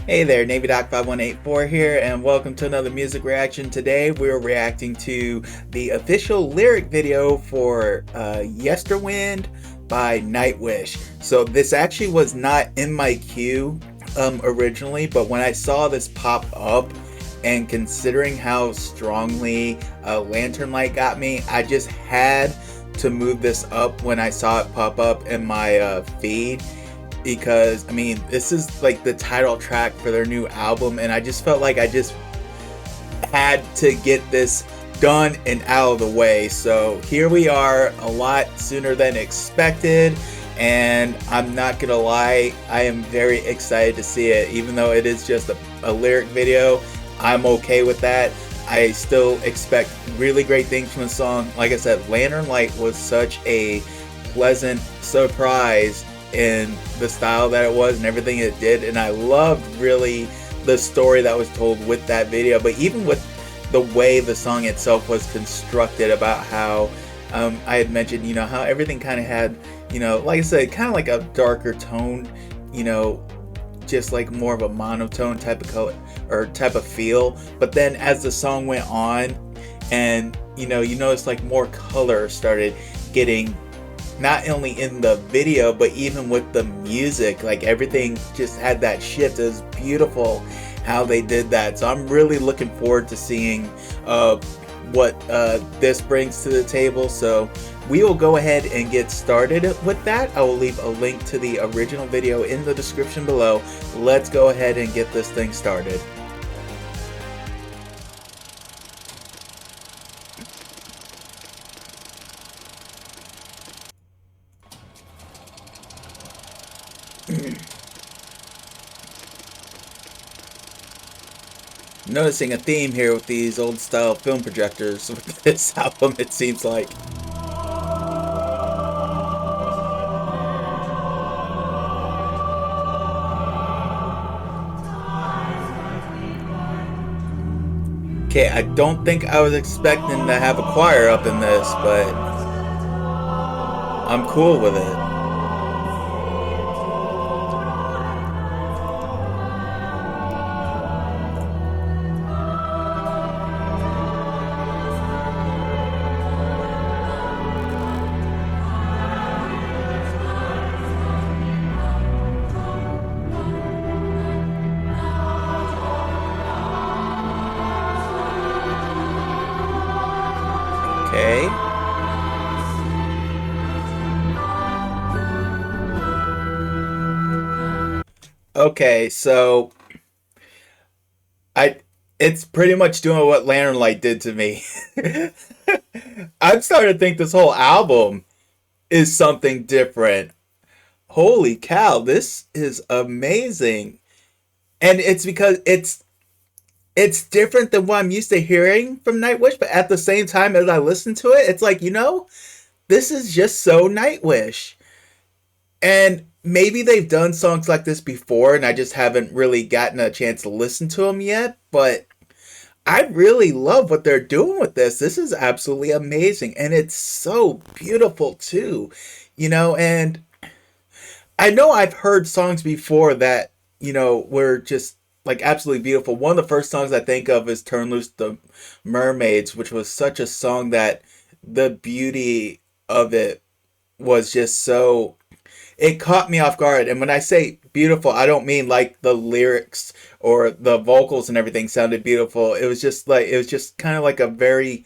Hey there, NavyDoc5184 here, and welcome to another music reaction. Today we're reacting to the official lyric video for Yesterwynde by Nightwish. So this actually was not in my queue originally, but when I saw this pop up, and considering how strongly Lanternlight got me, I just had to move this up when I saw it pop up in my feed, because I mean, this is like the title track for their new album, and I just felt like I just had to get this done and out of the way. So here we are, a lot sooner than expected, and I'm not gonna lie, I am very excited to see it. Even though it is just a lyric video, I'm okay with that. I still expect really great things from the song. Like I said, Lanternlight was such a pleasant surprise in the style that it was and everything it did, and I loved really the story that was told with that video. But even with the way the song itself was constructed, about how I had mentioned, how everything kind of had, like I said, kind of like a darker tone, you know, just like more of a monotone type of color or type of feel. But then as the song went on, and you notice like more color started getting, not only in the video but even with the music, like everything just had that shift. It was beautiful how they did that. So I'm really looking forward to seeing what this brings to the table. So we will go ahead and get started with that. I will leave a link to the original video in the description below. Let's go ahead and get this thing started. Noticing a theme here with these old style film projectors with this album, it seems like. Okay, I don't think I was expecting to have a choir up in this, but I'm cool with it. Okay. Okay, so I it's pretty much doing what Lanternlight did to me. I'm starting to think this whole album is something different. Holy cow, this is amazing. And it's because it's different than what I'm used to hearing from Nightwish, but at the same time as I listen to it, it's like, this is just so Nightwish. And maybe they've done songs like this before and I just haven't really gotten a chance to listen to them yet, but I really love what they're doing with this. This is absolutely amazing, and it's so beautiful too. And I know I've heard songs before that, were just like absolutely beautiful. One of the first songs I think of is Turn Loose the Mermaids, which was such a song that the beauty of it was just so, it caught me off guard. And when I say beautiful, I don't mean like the lyrics or the vocals and everything sounded beautiful. It was just kind of like a very,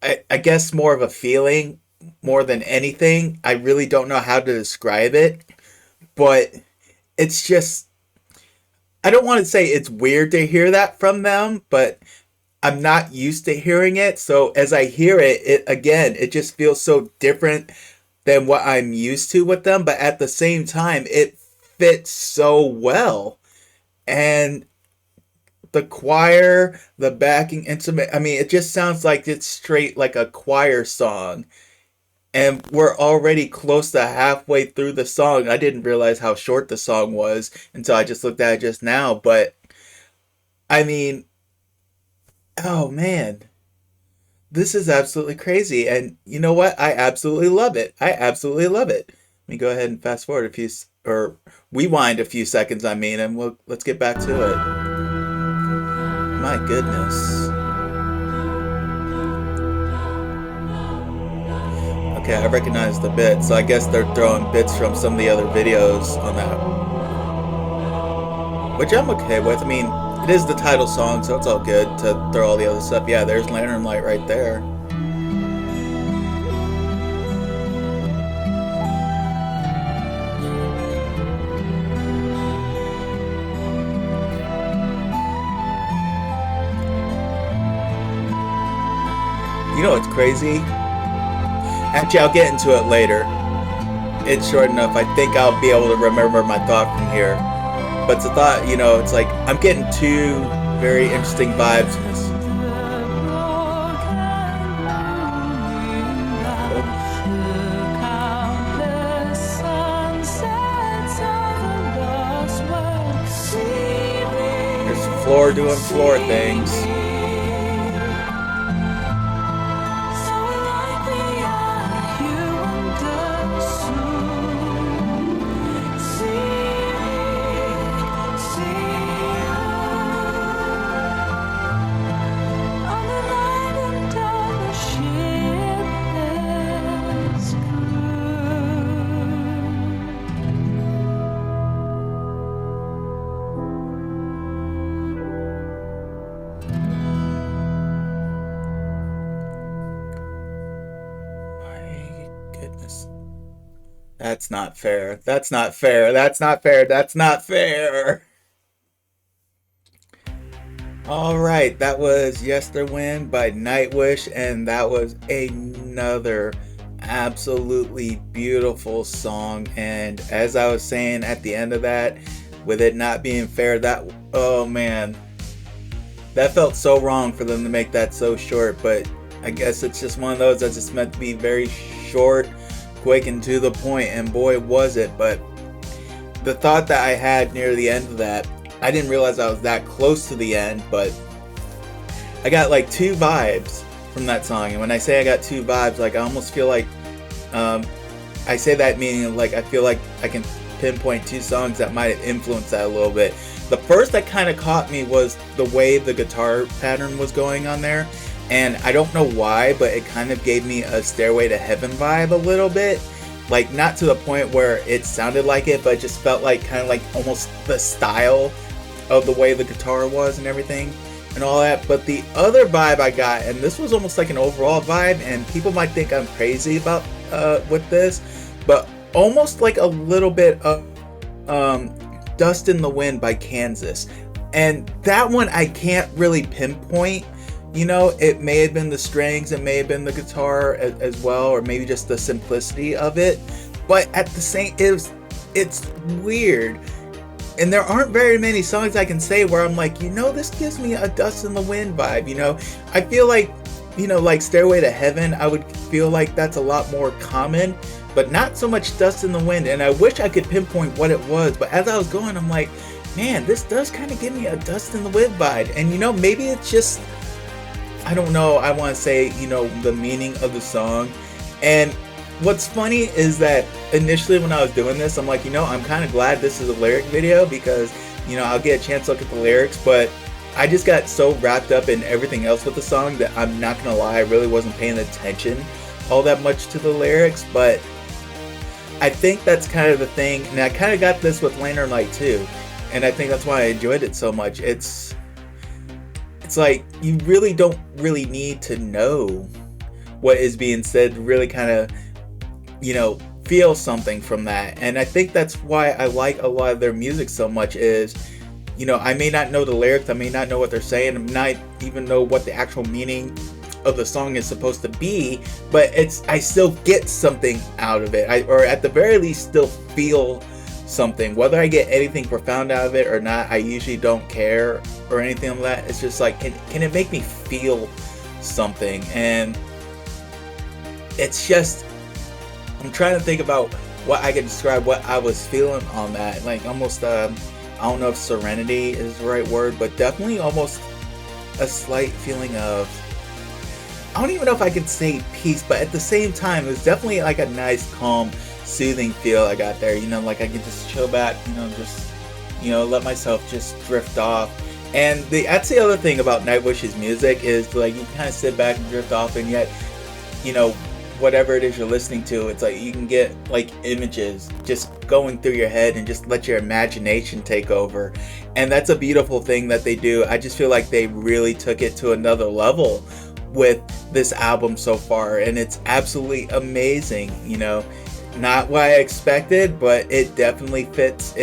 I guess more of a feeling more than anything. I really don't know how to describe it, but it's just, I don't want to say it's weird to hear that from them, but I'm not used to hearing it. So as I hear it, it just feels so different than what I'm used to with them, but at the same time, it fits so well. And the choir, the backing instrument, I mean, it just sounds like it's straight like a choir song. And we're already close to halfway through the song. I didn't realize how short the song was until I just looked at it just now. But I mean, oh man, this is absolutely crazy. And you know what? I absolutely love it. I absolutely love it. Let me go ahead and fast forward a few. or rewind a few seconds, I mean, and let's get back to it. My goodness. Okay, I recognize the bit, so I guess they're throwing bits from some of the other videos on that. Which I'm okay with. I mean, it is the title song, so it's all good to throw all the other stuff. Yeah, there's Lanternlight right there. You know what's crazy? Actually, I'll get into it later. It's short enough. I think I'll be able to remember my thought from here. But the thought, you know, it's like I'm getting two very interesting vibes from this. There's Floor doing floor things. Goodness. That's not fair. That's not fair. That's not fair. That's not fair. All right, that was Yesterwynde by Nightwish, and that was another absolutely beautiful song. And as I was saying at the end of that, with it not being fair, that, oh man, that felt so wrong for them to make that so short, but I guess it's just one of those that's just meant to be very short, quick, and to the point, and boy was it. But the thought that I had near the end of that, I didn't realize I was that close to the end, but I got like two vibes from that song. And when I say I got two vibes, like I almost feel like I say that meaning like I feel like I can pinpoint two songs that might have influenced that a little bit. The first that kind of caught me was the way the guitar pattern was going on there. And I don't know why, but it kind of gave me a Stairway to Heaven vibe a little bit. Like, not to the point where it sounded like it, but it just felt like kind of like almost the style of the way the guitar was and everything and all that. But the other vibe I got, and this was almost like an overall vibe, and people might think I'm crazy about with this, but almost like a little bit of Dust in the Wind by Kansas. And that one I can't really pinpoint. You know, it may have been the strings, it may have been the guitar as well, or maybe just the simplicity of it. But at the same, it's weird. And there aren't very many songs I can say where I'm like, you know, this gives me a Dust in the Wind vibe. You know, I feel like, you know, like Stairway to Heaven, I would feel like that's a lot more common, but not so much Dust in the Wind. And I wish I could pinpoint what it was, but as I was going, I'm like, man, this does kind of give me a Dust in the Wind vibe. And, you know, maybe it's just, I don't know, I want to say, you know, the meaning of the song. And what's funny is that initially when I was doing this, I'm like, you know, I'm kind of glad this is a lyric video because, you know, I'll get a chance to look at the lyrics, but I just got so wrapped up in everything else with the song that I'm not going to lie, I really wasn't paying attention all that much to the lyrics. But I think that's kind of the thing, and I kind of got this with Lanternlight too, and I think that's why I enjoyed it so much. It's like you really don't really need to know what is being said to really kind of, you know, feel something from that. And I think that's why I like a lot of their music so much is, you know, I may not know the lyrics, I may not know what they're saying, I may not even know what the actual meaning of the song is supposed to be, but I still get something out of it, or at the very least still feel something. Whether I get anything profound out of it or not, I usually don't care or anything like that. It's just like, can it make me feel something? And it's just, I'm trying to think about what I can describe what I was feeling on that. Like almost, I don't know if serenity is the right word, but definitely almost a slight feeling of, I don't even know if I could say peace, but at the same time, it was definitely like a nice, calm soothing feel I got there. You know, like I can just chill back, you know, just, you know, let myself just drift off. And that's the other thing about Nightwish's music is like you kind of sit back and drift off, and yet, you know, whatever it is you're listening to, it's like you can get like images just going through your head and just let your imagination take over. And that's a beautiful thing that they do. I just feel like they really took it to another level with this album so far, and it's absolutely amazing. You know, not what I expected, but it definitely fits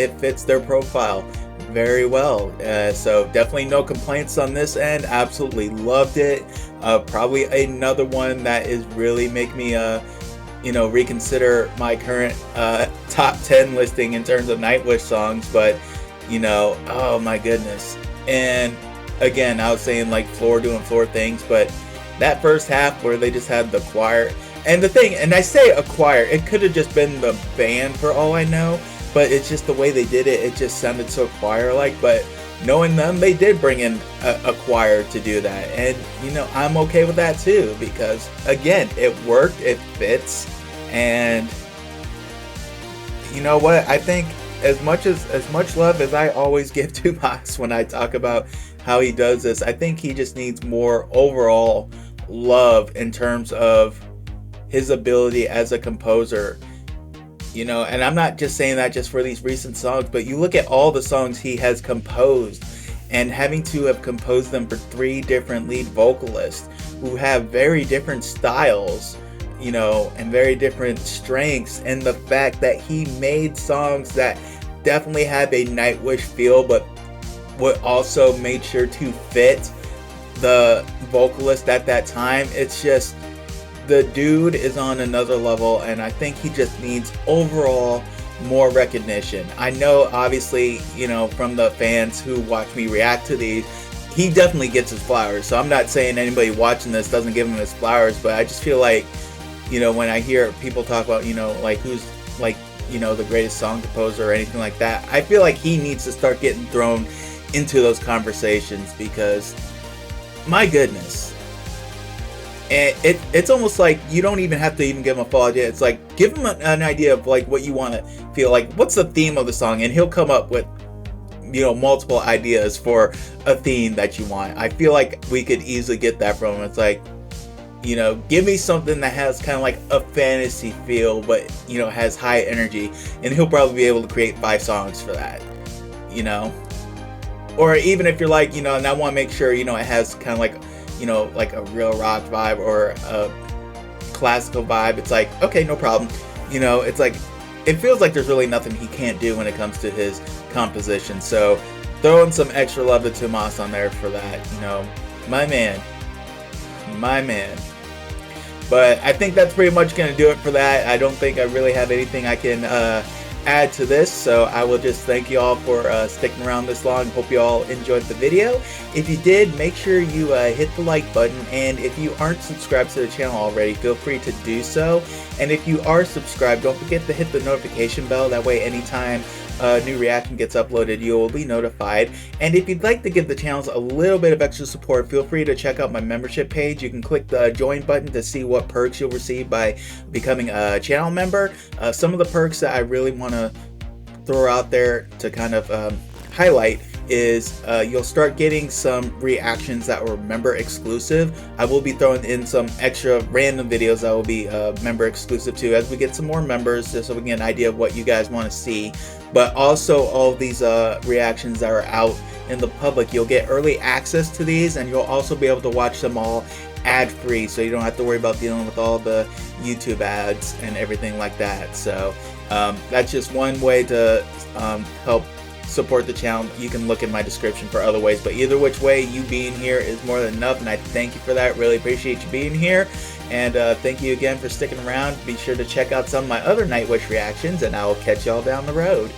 their profile very well. So definitely no complaints on this end. Absolutely loved it. Probably another one that is really make me you know, reconsider my current top 10 listing in terms of Nightwish songs. But you know, oh my goodness. And again, I was saying like Floor doing Floor things, but that first half where they just had the choir, and the thing, and I say a choir, it could have just been the band for all I know, but it's just the way they did it, it just sounded so choir-like. But knowing them, they did bring in a choir to do that, and you know, I'm okay with that too, because again, it worked, it fits. And you know what, I think as much love as I always give to Mox when I talk about how he does this, I think he just needs more overall love in terms of his ability as a composer. You know, and I'm not just saying that just for these recent songs, but you look at all the songs he has composed, and having to have composed them for 3 different lead vocalists who have very different styles, you know, and very different strengths, and the fact that he made songs that definitely have a Nightwish feel, but what also made sure to fit the vocalist at that time. It's just, the dude is on another level, and I think he just needs overall more recognition. I know, obviously, you know, from the fans who watch me react to these, he definitely gets his flowers. So I'm not saying anybody watching this doesn't give him his flowers, but I just feel like, you know, when I hear people talk about, you know, like who's like, you know, the greatest song composer or anything like that, I feel like he needs to start getting thrown into those conversations, because my goodness. And it's almost like you don't even have to even give him a full idea. It's like, give him an idea of like what you want to feel like. What's the theme of the song? And he'll come up with, you know, multiple ideas for a theme that you want. I feel like we could easily get that from him. It's like, you know, give me something that has kind of like a fantasy feel, but, you know, has high energy. And he'll probably be able to create 5 songs for that, you know. Or even if you're like, you know, and I want to make sure, you know, it has kind of like, you know, like a real rock vibe or a classical vibe. It's like, okay, no problem. You know, it's like, it feels like there's really nothing he can't do when it comes to his composition. So throwing some extra love to Tomas on there for that, you know, my man. But I think that's pretty much going to do it for that. I don't think I really have anything I can add to this, so I will just thank you all for sticking around this long. Hope you all enjoyed the video. If you did, make sure you hit the like button, and if you aren't subscribed to the channel already, feel free to do so. And if you are subscribed, don't forget to hit the notification bell. That way anytime a new reaction gets uploaded, you will be notified. And if you'd like to give the channels a little bit of extra support, feel free to check out my membership page. You can click the join button to see what perks you'll receive by becoming a channel member. Some of the perks that I really want to throw out there to kind of highlight is you'll start getting some reactions that were member exclusive. I will be throwing in some extra random videos that will be member exclusive too, as we get some more members, just so we can get an idea of what you guys want to see. But also all of these reactions that are out in the public, you'll get early access to these, and you'll also be able to watch them all ad-free, so you don't have to worry about dealing with all the YouTube ads and everything like that. So that's just one way to help support the channel. You can look in my description for other ways, but either which way, you being here is more than enough, and I thank you for that. Really appreciate you being here, and thank you again for sticking around. Be sure to check out some of my other Nightwish reactions, and I will catch y'all down the road.